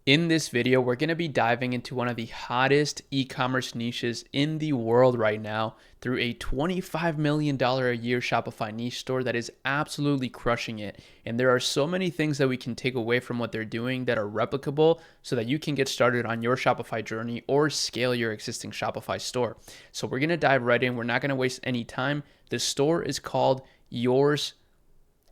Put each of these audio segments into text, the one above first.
In this video, we're going to be diving into one of the hottest e-commerce niches in the world right now through a $25 million a year Shopify niche store that is absolutely crushing it. And there are so many things that we can take away from what they're doing that are replicable so that you can get started on your Shopify journey or scale your existing Shopify store. So we're going to dive right in. We're not going to waste any time. The store is called Yours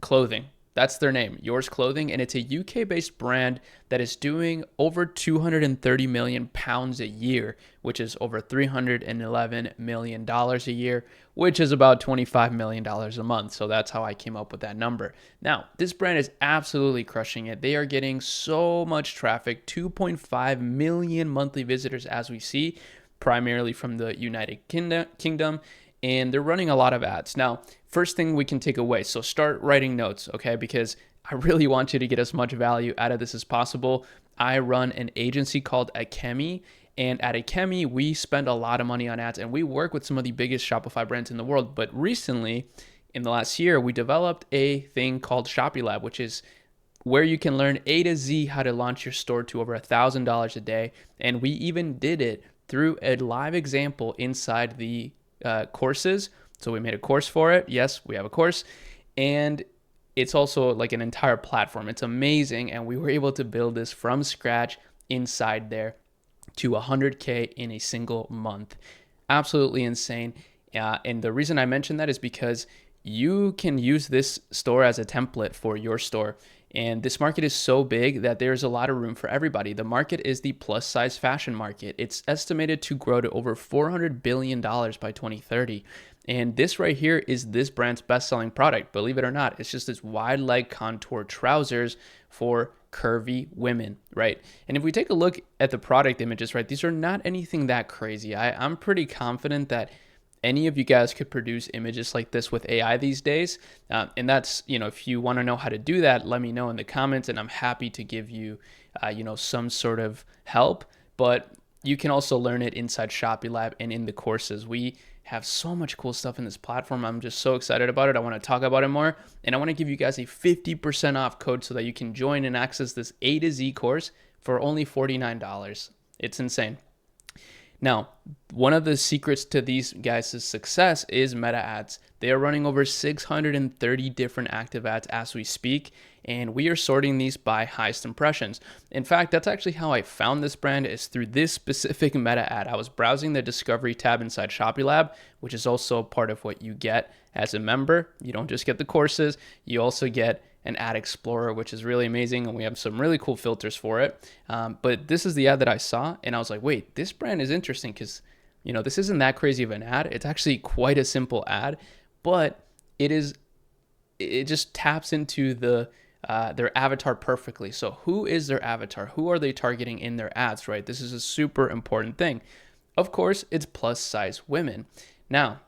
Clothing. That's their name, Yours Clothing, and it's a UK-based brand that is doing over 230 million pounds a year, which is over $311 million a year, which is about $25 million a month. So that's how I came up with that number. Now, this brand is absolutely crushing it. They are getting so much traffic, 2.5 million monthly visitors as we see, primarily from the United Kingdom, and they're running a lot of ads. Now, first thing we can take away, so start writing notes, okay? Because I really want you to get as much value out of this as possible. I run an agency called Akemi, and at Akemi, we spend a lot of money on ads, and we work with some of the biggest Shopify brands in the world. But recently, in the last year, we developed a thing called Shopilab, which is where you can learn A to Z how to launch your store to over $1,000 a day. And we even did it through a live example inside the courses. So we made a course for it. Yes, we have a course. And it's also like an entire platform. It's amazing. And we were able to build this from scratch inside there to 100K in a single month. Absolutely insane. And the reason I mentioned that is because you can use this store as a template for your store. And this market is so big that there's a lot of room for everybody. The market is the plus size fashion market. It's estimated to grow to over $400 billion by 2030. And this right here is this brand's best-selling product. Believe it or not, it's just this wide leg contour trousers for curvy women, right? And if we take a look at the product images, right, these are not anything that crazy. I'm pretty confident that any of you guys could produce images like this with AI these days. And that's, if you want to know how to do that, let me know in the comments and I'm happy to give you, some sort of help. But you can also learn it inside Shopilab and in the courses. We have so much cool stuff in this platform. I'm just so excited about it. I want to talk about it more. And I want to give you guys a 50% off code so that you can join and access this A to Z course for only $49. It's insane. Now, one of the secrets to these guys' success is meta ads. They are running over 630 different active ads as we speak, and we are sorting these by highest impressions. In fact, that's actually how I found this brand, is through this specific meta ad. I was browsing the discovery tab inside Shopilab, which is also part of what you get as a member. You don't just get the courses, you also get an ad explorer, which is really amazing, and we have some really cool filters for it. But this is the ad that I saw, and I was like, wait, this brand is interesting because, this isn't that crazy of an ad. It's actually quite a simple ad, but it just taps into their avatar perfectly. So who is their avatar? Who are they targeting in their ads, right? This is a super important thing. Of course, it's plus size women. Now,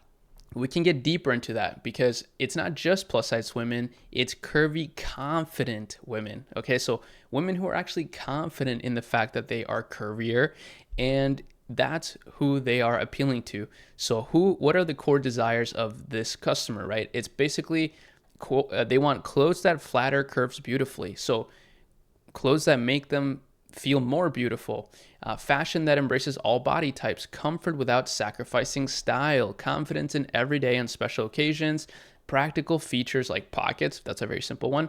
we can get deeper into that because it's not just plus size women, it's curvy, confident women. Okay, so women who are actually confident in the fact that they are curvier, and that's who they are appealing to. So what are the core desires of this customer, right? It's basically they want clothes that flatter curves beautifully. So clothes that make them feel more beautiful, fashion that embraces all body types, comfort without sacrificing style, confidence in everyday and special occasions, practical features like pockets, that's a very simple one,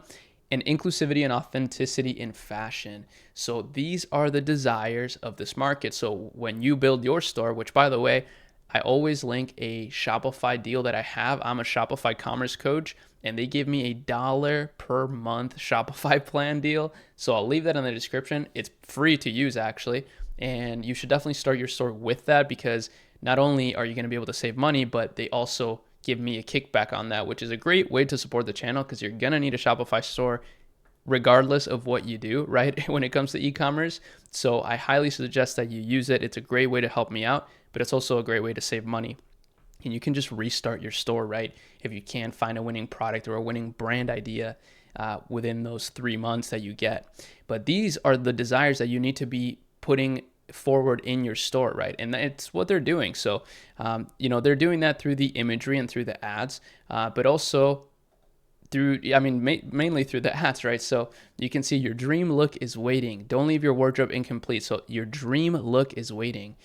and inclusivity and authenticity in fashion. So these are the desires of this market. So when you build your store, which by the way, I always link a Shopify deal that I have. I'm a Shopify commerce coach, and they give me $1 per month Shopify plan deal. So I'll leave that in the description. It's free to use actually, and you should definitely start your store with that because not only are you going to be able to save money, but they also give me a kickback on that, which is a great way to support the channel because you're going to need a Shopify store regardless of what you do, right? When it comes to e-commerce. So I highly suggest that you use it. It's a great way to help me out, but it's also a great way to save money. And you can just restart your store, right? If you can't find a winning product or a winning brand idea within those 3 months that you get. But these are the desires that you need to be putting forward in your store, right? And it's what they're doing. So, they're doing that through the imagery and through the ads, but also through, I mean, mainly through the ads, right? So you can see your dream look is waiting. Don't leave your wardrobe incomplete. So your dream look is waiting.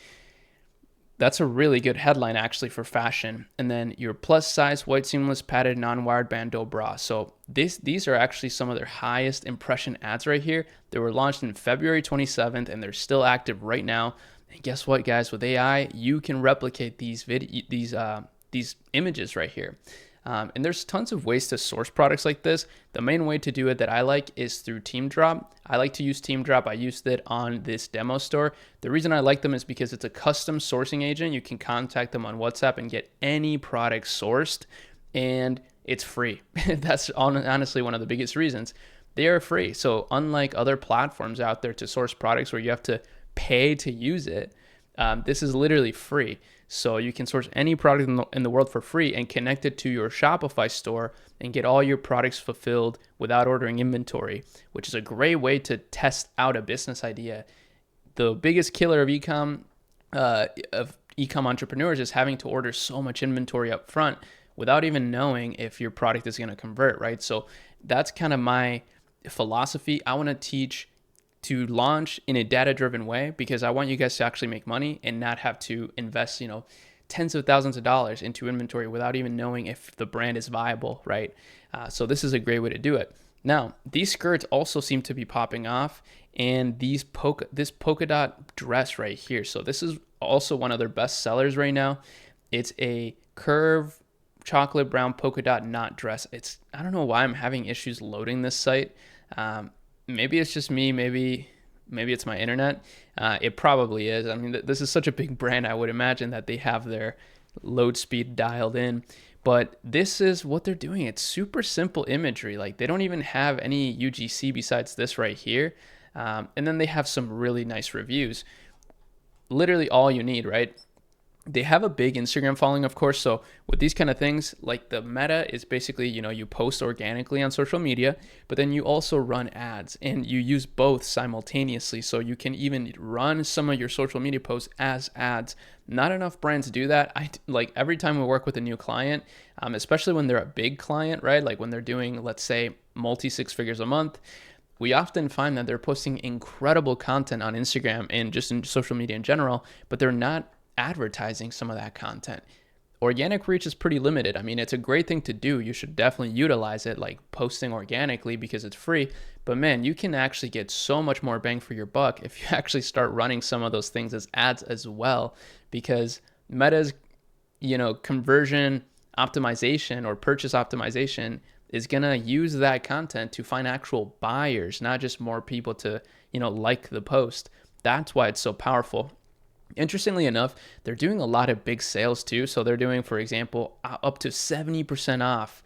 That's a really good headline actually for fashion. And then your plus size white seamless padded non-wired bandeau bra. So these are actually some of their highest impression ads right here. They were launched in February 27th and they're still active right now. And guess what, guys? With AI, you can replicate these images right here. And there's tons of ways to source products like this. The main way to do it that I like is through Teamdrop. I like to use Teamdrop. I used it on this demo store. The reason I like them is because it's a custom sourcing agent. You can contact them on WhatsApp and get any product sourced, and it's free. That's honestly one of the biggest reasons. They are free. So unlike other platforms out there to source products where you have to pay to use it, this is literally free. So you can source any product in the world for free and connect it to your Shopify store and get all your products fulfilled without ordering inventory, which is a great way to test out a business idea. The biggest killer of ecom entrepreneurs is having to order so much inventory up front without even knowing if your product is going to convert, right? So that's kind of my philosophy. I want to teach to launch in a data-driven way because I want you guys to actually make money and not have to invest, tens of thousands of dollars into inventory without even knowing if the brand is viable, right? So this is a great way to do it. Now, these skirts also seem to be popping off, and this polka dot dress right here. So this is also one of their best sellers right now. It's a curve chocolate brown polka dot knot dress. I don't know why I'm having issues loading this site. Maybe it's just me. Maybe it's my internet. It probably is. I mean, this is such a big brand. I would imagine that they have their load speed dialed in. But this is what they're doing. It's super simple imagery. Like they don't even have any UGC besides this right here. And then they have some really nice reviews. Literally all you need, right? They have a big Instagram following, of course. So with these kind of things, like the meta is basically, you post organically on social media, but then you also run ads and you use both simultaneously. So you can even run some of your social media posts as ads. Not enough brands do that. Like every time we work with a new client, especially when they're a big client, right? Like when they're doing, let's say, multi six figures a month, we often find that they're posting incredible content on Instagram and just in social media in general, but they're not advertising some of that content. Organic reach is pretty limited. I mean, it's a great thing to do. You should definitely utilize it, like posting organically because it's free. But man, you can actually get so much more bang for your buck if you actually start running some of those things as ads as well, because Meta's, conversion optimization or purchase optimization is going to use that content to find actual buyers, not just more people to, like the post. That's why it's so powerful. Interestingly enough, they're doing a lot of big sales too. So they're doing, for example, up to 70% off.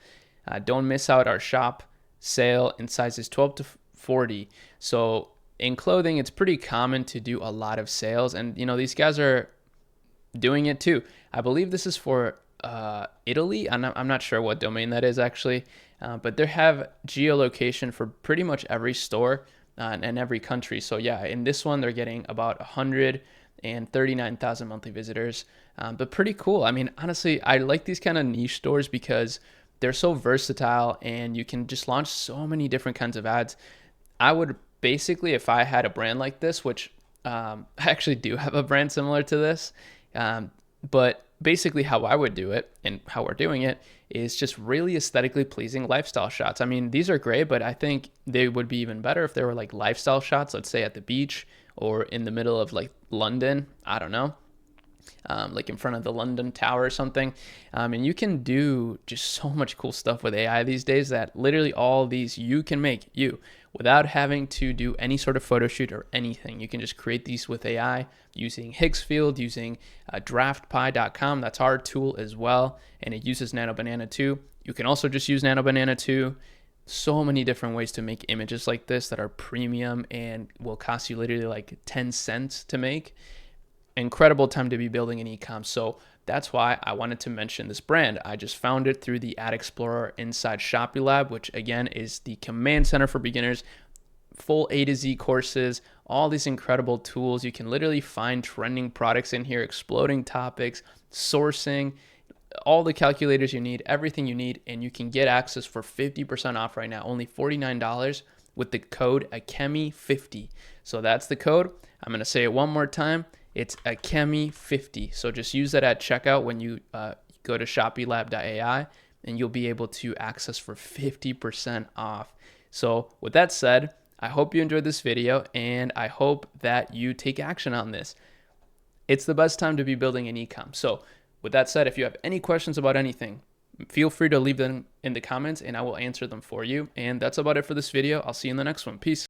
Don't miss out our shop sale in sizes 12 to 40. So in clothing, it's pretty common to do a lot of sales. And, these guys are doing it too. I believe this is for Italy. I'm not sure what domain that is actually. But they have geolocation for pretty much every store and every country. So yeah, in this one, they're getting about 139,000 monthly visitors, but pretty cool. I mean, honestly, I like these kind of niche stores because they're so versatile and you can just launch so many different kinds of ads. I would basically, if I had a brand like this, which I actually do have a brand similar to this, but basically how I would do it and how we're doing it is just really aesthetically pleasing lifestyle shots. I mean, these are great, but I think they would be even better if they were like lifestyle shots, let's say at the beach or in the middle of like London, I don't know, like in front of the London Tower or something. And you can do just so much cool stuff with AI these days that literally all these you can make without having to do any sort of photo shoot or anything. You can just create these with AI using Higgsfield, using draftpie.com. That's our tool as well. And it uses Nano Banana too. You can also just use Nano Banana too. So many different ways to make images like this that are premium and will cost you literally like 10 cents to make. Incredible time to be building an e-com. So that's why I wanted to mention this brand. I just found it through the Ad Explorer inside Shopee Lab, which again is the command center for beginners. Full A to Z courses, all these incredible tools. You can literally find trending products in here, exploding topics, sourcing, all the calculators you need, everything you need, and you can get access for 50% off right now, only $49 with the code AKEMI50. So that's the code. I'm going to say it one more time. It's AKEMI50. So just use that at checkout when you go to shopilab.ai, and you'll be able to access for 50% off. So with that said, I hope you enjoyed this video, and I hope that you take action on this. It's the best time to be building an e-com. So with that said, if you have any questions about anything, feel free to leave them in the comments and I will answer them for you. And that's about it for this video. I'll see you in the next one. Peace.